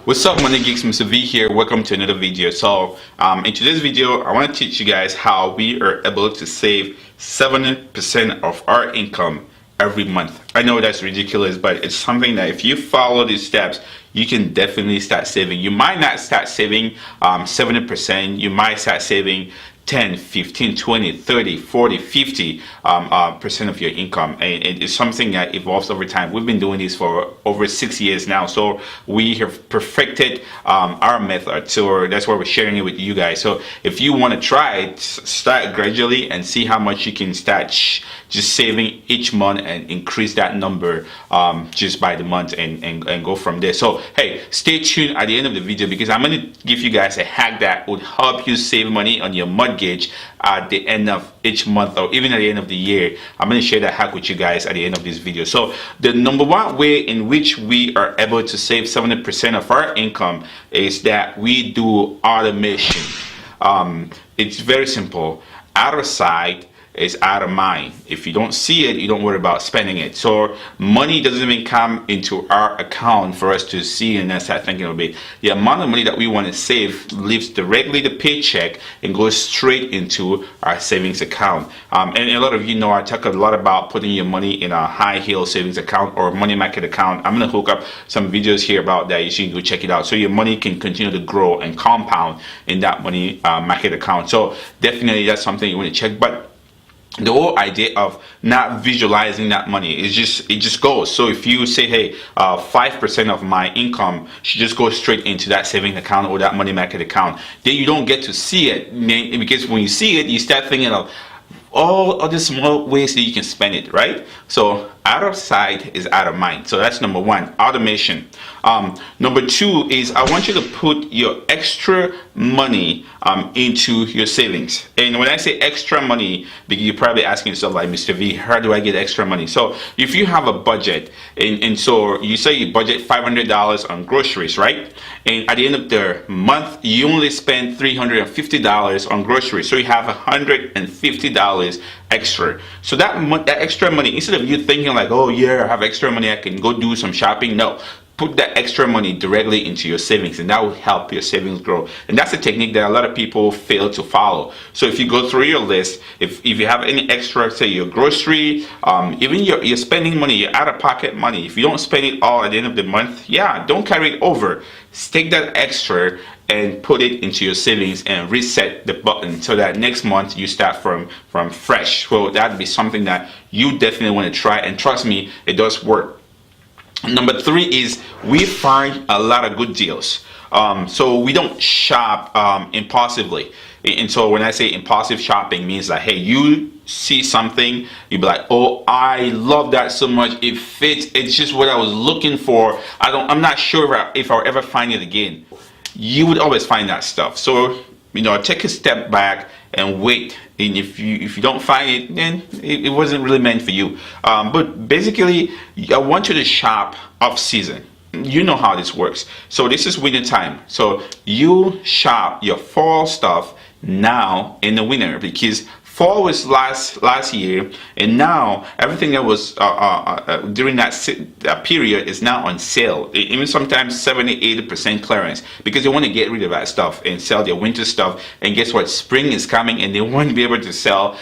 What's up, Money Geeks? Mr. V here. Welcome to another video. So in today's video, I want to teach you guys how we are able to save 70% of our income every month. I know that's ridiculous, but it's something that if you follow these steps, you can definitely start saving. You might not start saving 70%. You might start saving 10, 15, 20, 30, 40, 50 percent of your income, and it's something that evolves over time. We've been doing this for over 6 years now, so we have perfected our method. So that's why we're sharing it with you guys. So if you want to try it, start gradually and see how much you can start just saving each month and increase that number just by the month and go from there. So hey, stay tuned at the end of the video because I'm going to give you guys a hack that would help you save money on your mortgage at the end of each month or even at the end of the year. I'm going to share that hack with you guys at the end of this video. So the number one way in which we are able to save 70% of our income is that we do automation. It's very simple. Out of sight is out of mind. If you don't see it, you don't worry about spending it. So money doesn't even come into our account for us to see and then start thinking of it. The amount of money that we want to save leaves directly the paycheck and goes straight into our savings account. And a lot of you know I talk a lot about putting your money in a high yield savings account or money market account. I'm going to hook up some videos here about that. You should go check it out so your money can continue to grow and compound in that money market account. So definitely that's something you want to check. But the whole idea of not visualizing that money is it just goes. So if you say, hey, 5% of my income should just go straight into that savings account or that money market account, then you don't get to see it, because when you see it, you start thinking of all other small ways that you can spend it, right? So out of sight is out of mind. So that's number one, automation. Number two is I want you to put your extra money into your savings. And when I say extra money, because you're probably asking yourself, like, Mr. V, how do I get extra money? So if you have a budget, and so you say you budget $500 on groceries, right? And at the end of the month, you only spend $350 on groceries. So you have $150 extra. So that extra money, instead of you thinking like, oh yeah, I have extra money, I can go do some shopping. No, put that extra money directly into your savings, and that will help your savings grow. And that's a technique that a lot of people fail to follow. So if you go through your list, if you have any extra, say your grocery, even your spending money, your out-of-pocket money, if you don't spend it all at the end of the month, yeah, don't carry it over. Take that extra and put it into your savings and reset the button so that next month you start from fresh. So that'd be something that you definitely want to try, and trust me, it does work. Number three is we find a lot of good deals. So we don't shop impulsively. And so when I say impulsive shopping, means like, hey, you see something, you be like, oh, I love that so much, it fits, it's just what I was looking for. I'm not sure if I'll ever find it again. You would always find that stuff. So take a step back and wait. And if you don't find it, then it wasn't really meant for you. But basically, I want you to shop off season. You know how this works. So this is winter time. So you shop your fall stuff now in the winter, because fall was last year, and now everything that was during that period is now on sale. Even sometimes 70-80% clearance, because they want to get rid of that stuff and sell their winter stuff. And guess what? Spring is coming, and they want to be able to start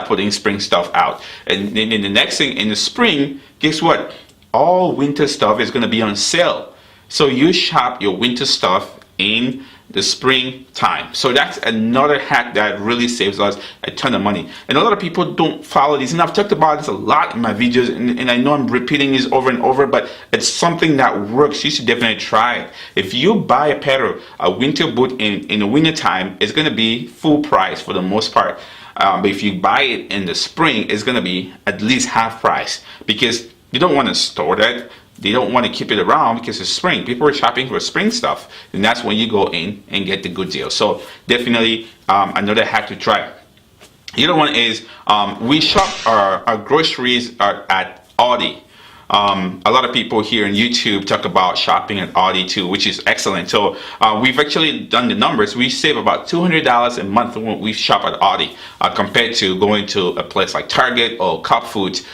putting spring stuff out. And then the next thing in the spring, guess what? All winter stuff is going to be on sale. So you shop your winter stuff in the spring time. So that's another hack that really saves us a ton of money. And a lot of people don't follow this, and I've talked about this a lot in my videos, and I know I'm repeating this over and over, but it's something that works. You should definitely try it. If you buy a pair of a winter boot in the winter time, it's going to be full price for the most part. But if you buy it in the spring, it's going to be at least half price, because you don't want to store that. They don't want to keep it around because it's spring. People are shopping for spring stuff, and that's when you go in and get the good deal. So definitely another hack to try. The other one is we shop our groceries at Aldi. A lot of people here on YouTube talk about shopping at Aldi too, which is excellent. So we've actually done the numbers. We save about $200 a month when we shop at Aldi compared to going to a place like Target or Cup Foods.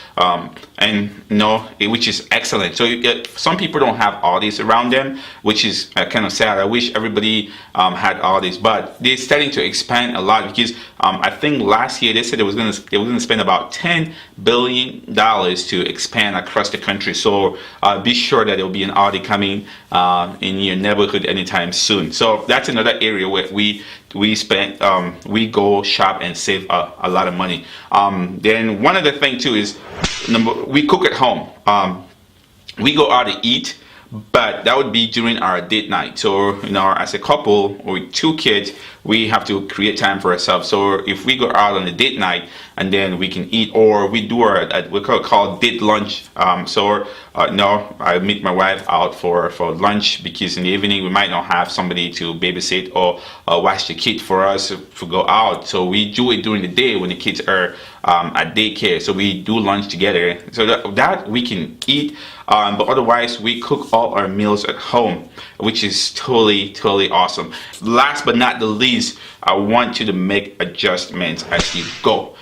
and which is excellent. So some people don't have Aldis around them, which is kind of sad. I wish everybody had Aldis, but they're starting to expand a lot, because I think last year they said they was gonna spend about $10 billion to expand across the country. So be sure that there will be an Aldi coming in your neighborhood anytime soon. So that's another area where we go shop and save a lot of money. Then one other thing too is, we cook at home. We go out to eat, but that would be during our date night. So as a couple with 2 kids, we have to create time for ourselves. So if we go out on a date night, and then we can eat, or we do we call date lunch. I meet my wife out for lunch, because in the evening we might not have somebody to babysit or watch the kid for us to go out. So we do it during the day when the kids are at daycare. So we do lunch together, so that we can eat. But otherwise, we cook all our meals at home, which is totally awesome. Last but not the least, I want you to make adjustments as you go.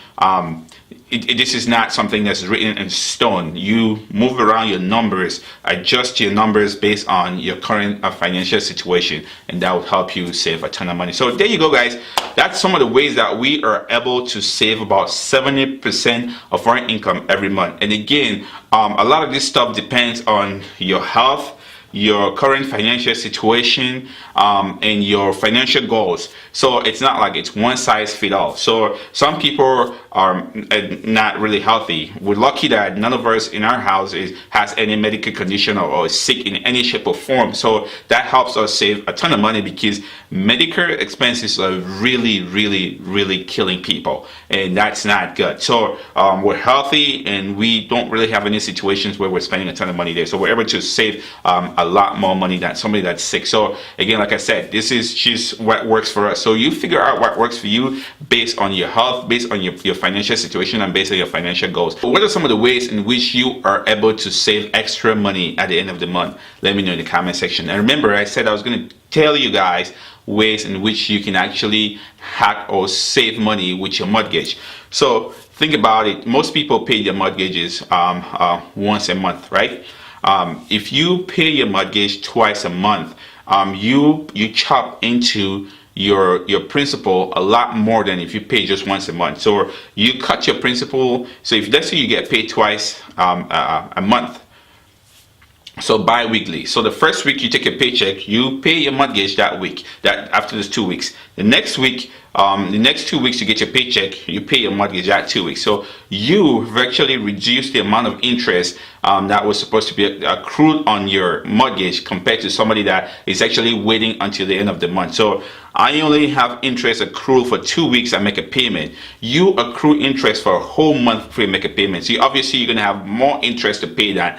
This is not something that's written in stone. You move around your numbers, adjust your numbers based on your current financial situation, and that will help you save a ton of money. So there you go, guys. That's some of the ways that we are able to save about 70% of our income every month. And again, a lot of this stuff depends on your health, your current financial situation, and your financial goals. So it's not like it's one size fit all. So some people are not really healthy. We're lucky that none of us in our house has any medical condition or is sick in any shape or form. So that helps us save a ton of money, because medical expenses are really killing people, and that's not good. So we're healthy, and we don't really have any situations where we're spending a ton of money there. So we're able to save a lot more money than somebody that's sick. So again, like I said, this is just what works for us. So you figure out what works for you based on your health, based on your financial situation, and based on your financial goals. What are some of the ways in which you are able to save extra money at the end of the month? Let me know in the comment section. And remember, I said I was going to tell you guys ways in which you can actually hack or save money with your mortgage. So think about it. Most people pay their mortgages once a month, right? If you pay your mortgage twice a month, you chop into your principal a lot more than if you pay just once a month. So you cut your principal. So if let's say you get paid twice a month, so bi-weekly. So the first week you take a paycheck, you pay your mortgage that week. That after those 2 weeks, the next week, the next 2 weeks you get your paycheck, you pay your mortgage that 2 weeks. So you virtually reduce the amount of interest that was supposed to be accrued on your mortgage, compared to somebody that is actually waiting until the end of the month. So I only have interest accrual for 2 weeks. I make a payment. You accrue interest for a whole month before you make a payment. So obviously you're gonna have more interest to pay than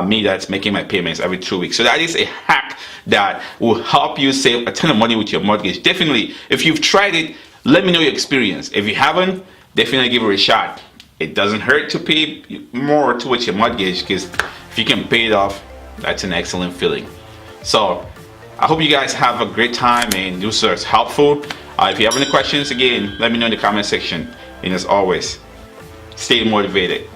me that's making my payments every 2 weeks. So that is a hack that will help you save a ton of money with your mortgage. Definitely, if you've tried it, let me know your experience. If you haven't, definitely give it a shot. It doesn't hurt to pay more towards your mortgage, because if you can pay it off, that's an excellent feeling. So I hope you guys have a great time, and this was helpful. If you have any questions, again, let me know in the comment section. And as always, stay motivated.